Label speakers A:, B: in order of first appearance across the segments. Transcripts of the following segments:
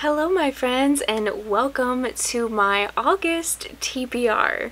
A: Hello my friends and welcome to my August TBR.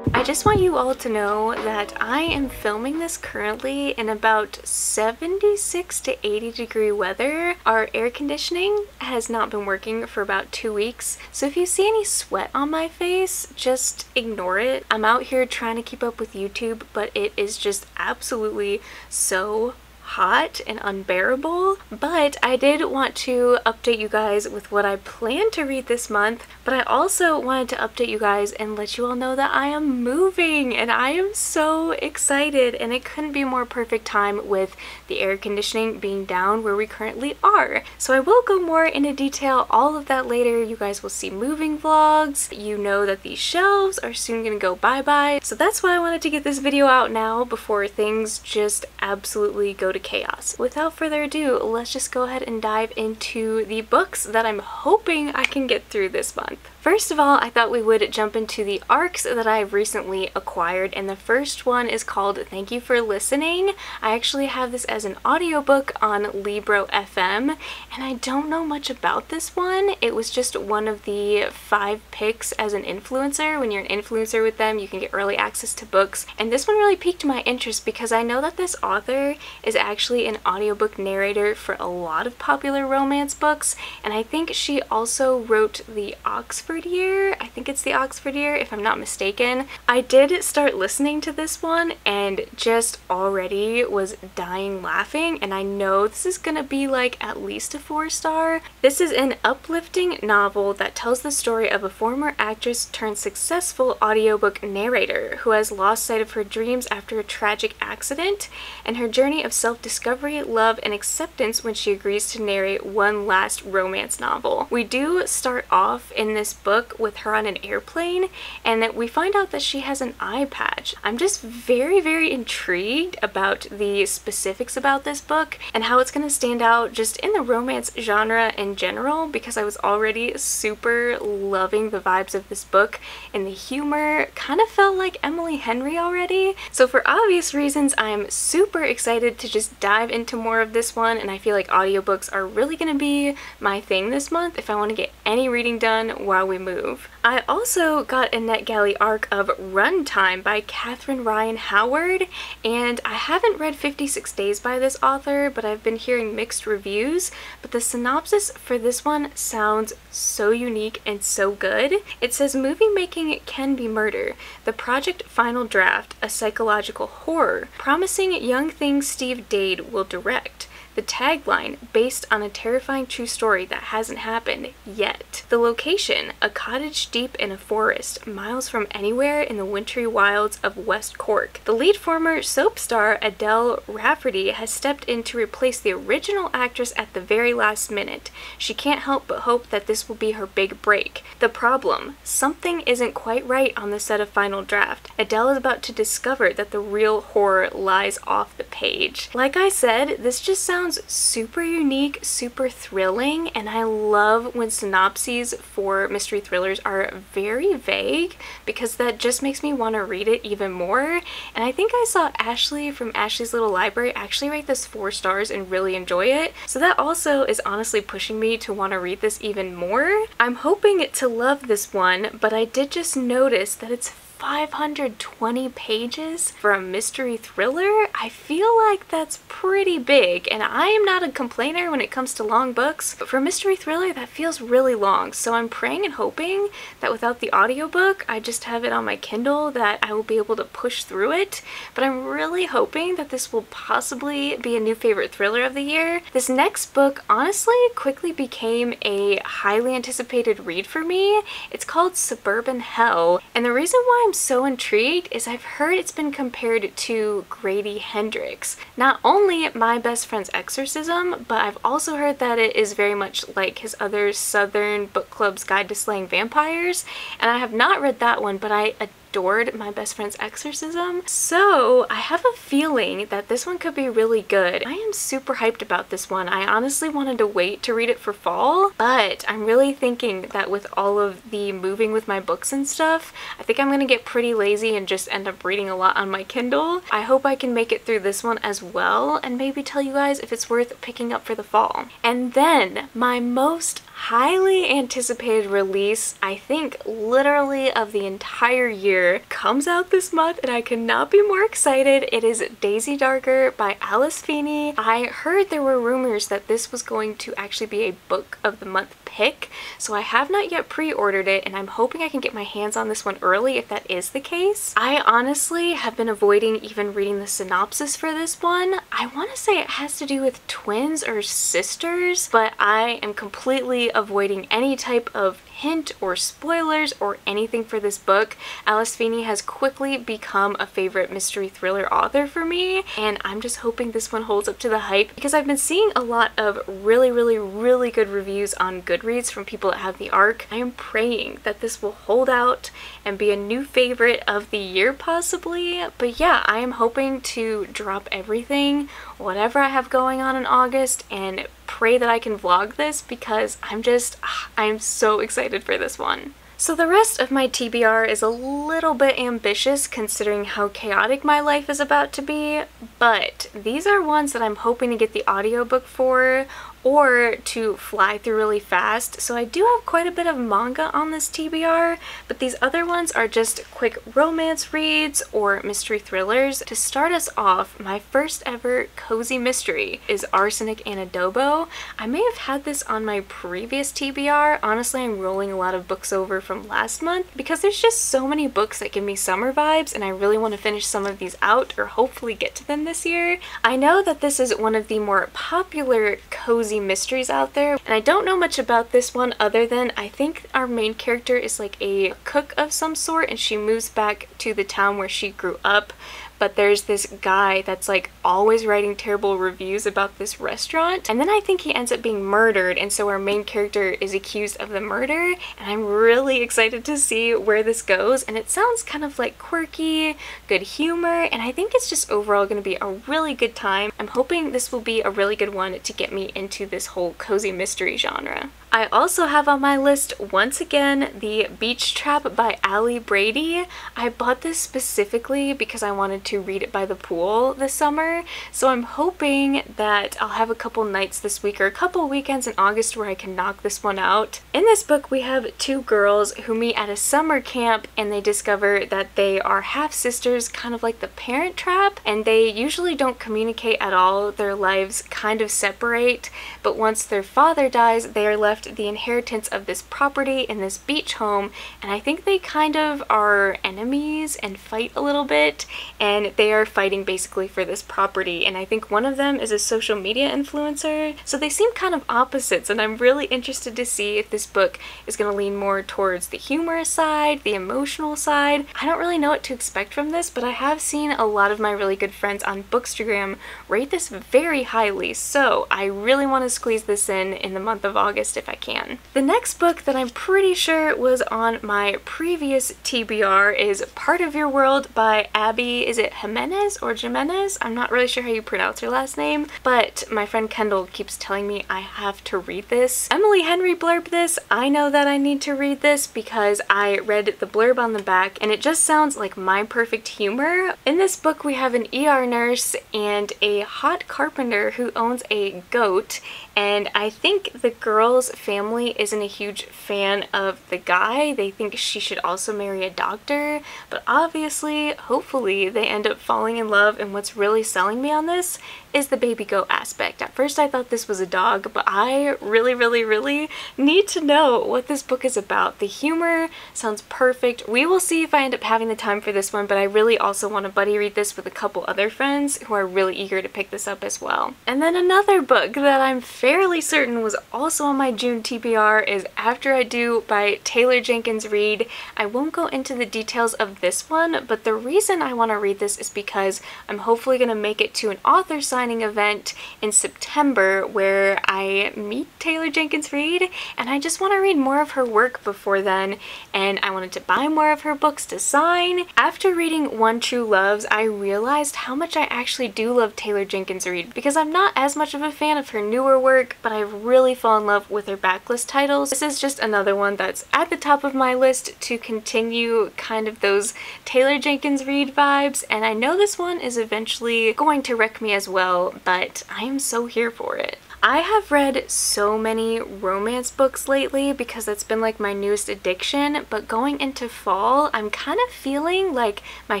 A: I just want you all to know that I am filming this currently in about 76 to 80 degree weather. Our air conditioning has not been working for about 2 weeks, so if you see any sweat on my face, just ignore it. I'm out here trying to keep up with YouTube, but it is just absolutely so hot and unbearable. But I did want to update you guys with what I plan to read this month, but I also wanted to update you guys and let you all know that I am moving and I am so excited, and it couldn't be a more perfect time with the air conditioning being down where we currently are. So I will go more into detail all of that later. You guys will see moving vlogs. You know that these shelves are soon gonna go bye-bye, so that's why I wanted to get this video out now before things just absolutely go to chaos. Without further ado, let's just go ahead and dive into the books that I'm hoping I can get through this month. First of all, I thought we would jump into the ARCs that I've recently acquired, and the first one is called Thank You for Listening. I actually have this as an audiobook on Libro FM, and I don't know much about this one. It was just one of the 5 picks as an influencer. When you're an influencer with them, you can get early access to books, and this one really piqued my interest because I know that this author is actually an audiobook narrator for a lot of popular romance books, and I think she also wrote the Oxford Year. I think it's the Oxford Year, if I'm not mistaken. I did start listening to this one and just already was dying laughing, and I know this is gonna be like at least a 4-star. This is an uplifting novel that tells the story of a former actress turned successful audiobook narrator who has lost sight of her dreams after a tragic accident, and her journey of self-discovery, love, and acceptance when she agrees to narrate one last romance novel. We do start off in this book with her on an airplane, and that we find out that she has an eye patch. I'm just very intrigued about the specifics about this book and how it's going to stand out just in the romance genre in general, because I was already super loving the vibes of this book, and the humor kind of felt like Emily Henry already. So for obvious reasons, I'm super excited to just dive into more of this one, and I feel like audiobooks are really going to be my thing this month if I want to get any reading done while we move. I also got a NetGalley arc of Runtime by Catherine Ryan Howard, and I haven't read 56 Days by this author, but I've been hearing mixed reviews, but the synopsis for this one sounds so unique and so good. It says, movie making can be murder. The project final draft, a psychological horror. Promising young thing Steve Dade will direct. The tagline, based on a terrifying true story that hasn't happened yet. The location, a cottage deep in a forest, miles from anywhere in the wintry wilds of West Cork. The lead former soap star Adele Rafferty has stepped in to replace the original actress at the very last minute. She can't help but hope that this will be her big break. The problem, something isn't quite right on the set of Final Draft. Adele is about to discover that the real horror lies off the page. Like I said, this just sounds super unique, super thrilling, and I love when synopses for mystery thrillers are very vague, because that just makes me want to read it even more. And I think I saw Ashley from Ashley's Little Library actually rate this 4 stars and really enjoy it, so that also is honestly pushing me to want to read this even more. I'm hoping to love this one, but I did just notice that it's 520 pages for a mystery thriller. I feel like that's pretty big, and I am not a complainer when it comes to long books, but for a mystery thriller that feels really long. So I'm praying and hoping that without the audiobook, I just have it on my Kindle, that I will be able to push through it. But I'm really hoping that this will possibly be a new favorite thriller of the year. This next book honestly quickly became a highly anticipated read for me. It's called Suburban Hell, and the reason why I'm so intrigued is I've heard it's been compared to Grady Hendrix. Not only My Best Friend's Exorcism, but I've also heard that it is very much like his other Southern Book Club's Guide to Slaying Vampires, and I have not read that one, but I adored My Best Friend's Exorcism. So I have a feeling that this one could be really good. I am super hyped about this one. I honestly wanted to wait to read it for fall, but I'm really thinking that with all of the moving with my books and stuff, I think I'm gonna get pretty lazy and just end up reading a lot on my Kindle. I hope I can make it through this one as well and maybe tell you guys if it's worth picking up for the fall. And then my most highly anticipated release, I think literally of the entire year, comes out this month and I could not be more excited. It is Daisy Darker by Alice Feeney. I heard there were rumors that this was going to actually be a book of the month pick, so I have not yet pre-ordered it and I'm hoping I can get my hands on this one early if that is the case. I honestly have been avoiding even reading the synopsis for this one. I want to say it has to do with twins or sisters, but I am completely avoiding any type of hint or spoilers or anything for this book. Alice Feeney has quickly become a favorite mystery thriller author for me, and I'm just hoping this one holds up to the hype because I've been seeing a lot of really good reviews on Goodreads from people that have the ARC. I am praying that this will hold out and be a new favorite of the year possibly. But yeah, I am hoping to drop everything, whatever I have going on in August, and pray that I can vlog this because I'm so excited for this one. So the rest of my TBR is a little bit ambitious considering how chaotic my life is about to be, but these are ones that I'm hoping to get the audiobook for or to fly through really fast. So I do have quite a bit of manga on this TBR, but these other ones are just quick romance reads or mystery thrillers. To start us off, my first ever cozy mystery is Arsenic and Adobo. I may have had this on my previous TBR. Honestly, I'm rolling a lot of books over from last month because there's just so many books that give me summer vibes and I really want to finish some of these out or hopefully get to them this year. I know that this is one of the more popular cozy mysteries out there, and I don't know much about this one other than I think our main character is like a cook of some sort and she moves back to the town where she grew up. But there's this guy that's like always writing terrible reviews about this restaurant, and then I think he ends up being murdered, and so our main character is accused of the murder, and I'm really excited to see where this goes. And it sounds kind of like quirky, good humor, and I think it's just overall going to be a really good time. I'm hoping this will be a really good one to get me into this whole cozy mystery genre. I also have on my list, once again, The Beach Trap by Ali Brady. I bought this specifically because I wanted to read it by the pool this summer, so I'm hoping that I'll have a couple nights this week or a couple weekends in August where I can knock this one out. In this book, we have two girls who meet at a summer camp and they discover that they are half-sisters, kind of like The Parent Trap, and they usually don't communicate at all. Their lives kind of separate, but once their father dies, they are left the inheritance of this property in this beach home, and I think they kind of are enemies and fight a little bit, and they are fighting basically for this property, and I think one of them is a social media influencer, so they seem kind of opposites, and I'm really interested to see if this book is going to lean more towards the humorous side, the emotional side. I don't really know what to expect from this, but I have seen a lot of my really good friends on Bookstagram rate this very highly, so I really want to squeeze this in the month of August if I can. The next book that I'm pretty sure was on my previous TBR is Part of Your World by Abby, is it Jimenez or Jimenez? I'm not really sure how you pronounce her last name, but my friend Kendall keeps telling me I have to read this. Emily Henry blurbed this. I know that I need to read this because I read the blurb on the back and it just sounds like my perfect humor. In this book we have an ER nurse and a hot carpenter who owns a goat, and I think the girl's family isn't a huge fan of the guy. They think she should also marry a doctor, but obviously, hopefully, they end up falling in love, and what's really selling me on this is the baby goat aspect. At first I thought this was a dog, but I really need to know what this book is about. The humor sounds perfect. We will see if I end up having the time for this one, but I really also want to buddy read this with a couple other friends who are really eager to pick this up as well. And then another book that I'm fairly certain was also on my June TBR is After I Do by Taylor Jenkins Reid. I won't go into the details of this one, but the reason I want to read this this is because I'm hopefully going to make it to an author signing event in September where I meet Taylor Jenkins Reid, and I just want to read more of her work before then, and I wanted to buy more of her books to sign. After reading One True Loves, I realized how much I actually do love Taylor Jenkins Reid, because I'm not as much of a fan of her newer work, but I really fall in love with her backlist titles. This is just another one that's at the top of my list to continue kind of those Taylor Jenkins Reid vibes, and I know this one is eventually going to wreck me as well, but I am so here for it. I have read so many romance books lately because that's been like my newest addiction, but going into fall, I'm kind of feeling like my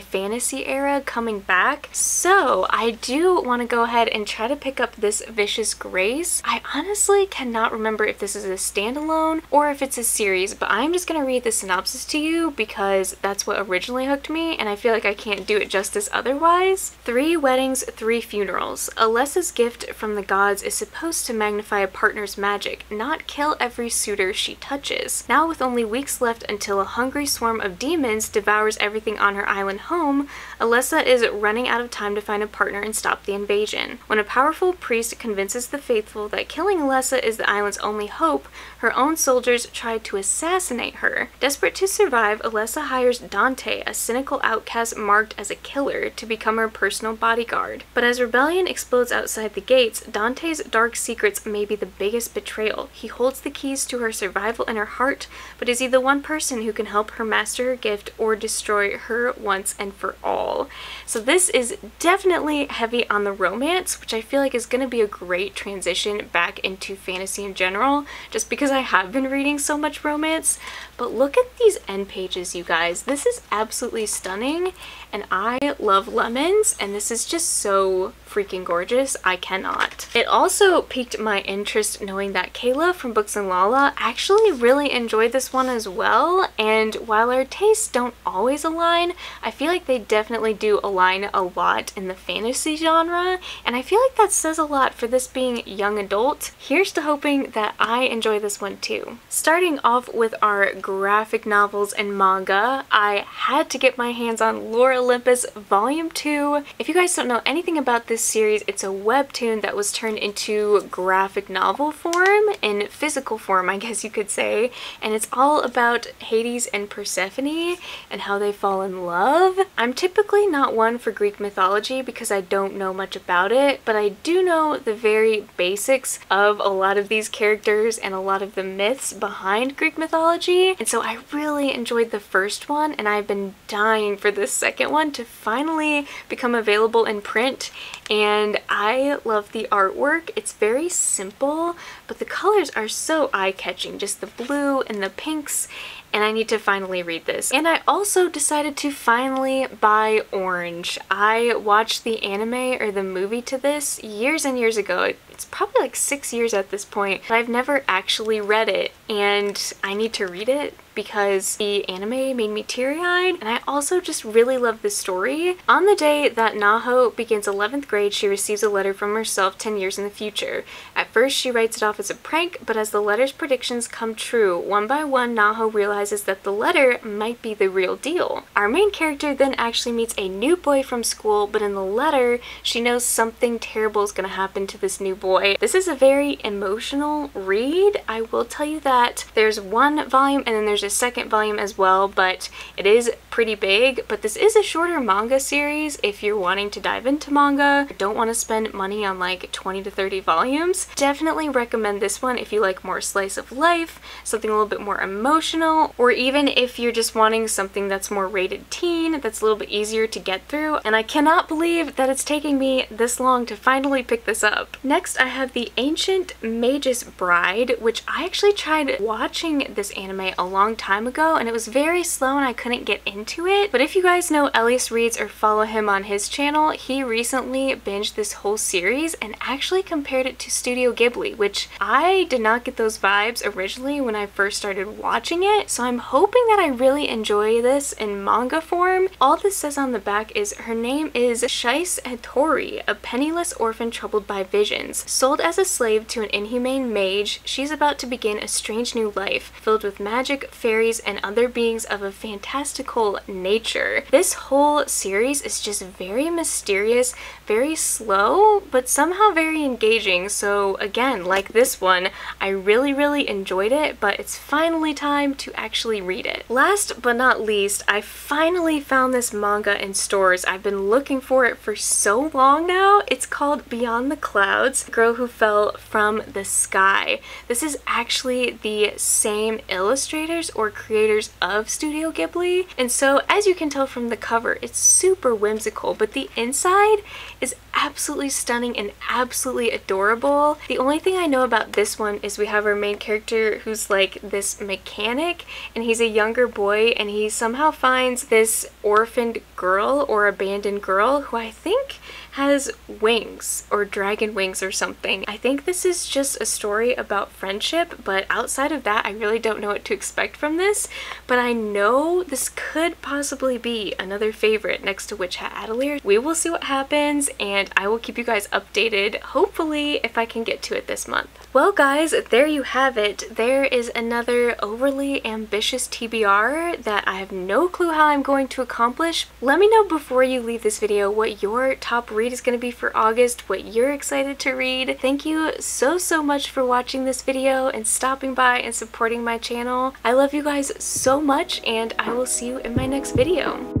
A: fantasy era coming back. So I do want to go ahead and try to pick up this Vicious Grace. I honestly cannot remember if this is a standalone or if it's a series, but I'm just going to read the synopsis to you because that's what originally hooked me, and I feel like I can't do it justice otherwise. 3 weddings, 3 funerals. Alessa's gift from the gods is supposed to magnify a partner's magic, not kill every suitor she touches. Now, with only weeks left until a hungry swarm of demons devours everything on her island home, Alessa is running out of time to find a partner and stop the invasion. When a powerful priest convinces the faithful that killing Alessa is the island's only hope, her own soldiers try to assassinate her. Desperate to survive, Alessa hires Dante, a cynical outcast marked as a killer, to become her personal bodyguard. But as rebellion explodes outside the gates, Dante's dark secrets may be the biggest betrayal. He holds the keys to her survival in her heart, but is he the one person who can help her master her gift or destroy her once and for all? So this is definitely heavy on the romance, which I feel like is going to be a great transition back into fantasy in general, just because I have been reading so much romance. But look at these end pages, you guys. This is absolutely stunning, and I love lemons, and this is just so freaking gorgeous. I cannot. It also piqued my interest knowing that Kayla from Books and Lala actually really enjoyed this one as well, and while our tastes don't always align, I feel like they definitely do align a lot in the fantasy genre, and I feel like that says a lot for this being young adult. Here's to hoping that I enjoy this one too. Starting off with our graphic novels and manga, I had to get my hands on Lore Olympus Volume 2. If you guys don't know anything about this series, it's a webtoon that was turned into graphic novel form, in physical form I guess you could say, and it's all about Hades and Persephone and how they fall in love. I'm typically not one for Greek mythology because I don't know much about it, but I do know the very basics of a lot of these characters and a lot of the myths behind Greek mythology, and so I really enjoyed the first one, and I've been dying for this second one to finally become available in print. And I love the artwork. It's very simple, but the colors are so eye-catching, just the blue and the pinks, and I need to finally read this. And I also decided to finally buy Orange. I watched the anime or the movie to this years and years ago. It's probably like 6 years at this point, but I've never actually read it, and I need to read it because the anime made me teary-eyed, and I also just really love the story. On the day that Naho begins 11th grade, she receives a letter from herself 10 years in the future. At first, she writes it off as a prank, but as the letter's predictions come true, one by one, Naho realizes that the letter might be the real deal. Our main character then actually meets a new boy from school, but in the letter, she knows something terrible is going to happen to this new boy. This is a very emotional read. I will tell you that. There's one volume and then there's a second volume as well, but it is pretty big. But this is a shorter manga series if you're wanting to dive into manga, don't want to spend money on like 20 to 30 volumes. Definitely recommend this one if you like more slice of life, something a little bit more emotional, or even if you're just wanting something that's more rated teen, that's a little bit easier to get through. And I cannot believe that it's taking me this long to finally pick this up. Next, I have The Ancient Mage's Bride, which I actually tried watching this anime a long time ago, and it was very slow and I couldn't get into it. But if you guys know Elias Reads or follow him on his channel, he recently binged this whole series and actually compared it to Studio Ghibli, which I did not get those vibes originally when I first started watching it. So I'm hoping that I really enjoy this in manga form. All this says on the back is her name is Shais Hattori, a penniless orphan troubled by visions. Sold as a slave to an inhumane mage, she's about to begin a strange new life filled with magic, fairies, and other beings of a fantastical mystical nature. This whole series is just very mysterious, very slow, but somehow very engaging. So again, like this one, I really enjoyed it, but it's finally time to actually read it. Last but not least, I finally found this manga in stores. I've been looking for it for so long now. It's called Beyond the Clouds, Girl Who Fell from the Sky. This is actually the same illustrators or creators of Studio Ghibli, and so as you can tell from the cover, it's super whimsical, but the inside is absolutely stunning and absolutely adorable. The only thing I know about this one is we have our main character who's like this mechanic, and he's a younger boy, and he somehow finds this orphaned girl or abandoned girl who I think has wings or dragon wings or something. I think this is just a story about friendship, but outside of that I really don't know what to expect from this, but I know this could possibly be another favorite next to Witch Hat Atelier. We will see what happens, and I will keep you guys updated, hopefully if I can get to it this month. Well guys, there you have it. There is another overly ambitious TBR that I have no clue how I'm going to accomplish. Let me know before you leave this video what your top read is going to be for August, what you're excited to read. Thank you so much for watching this video and stopping by and supporting my channel. I love you guys so much, and I will see you in my next video.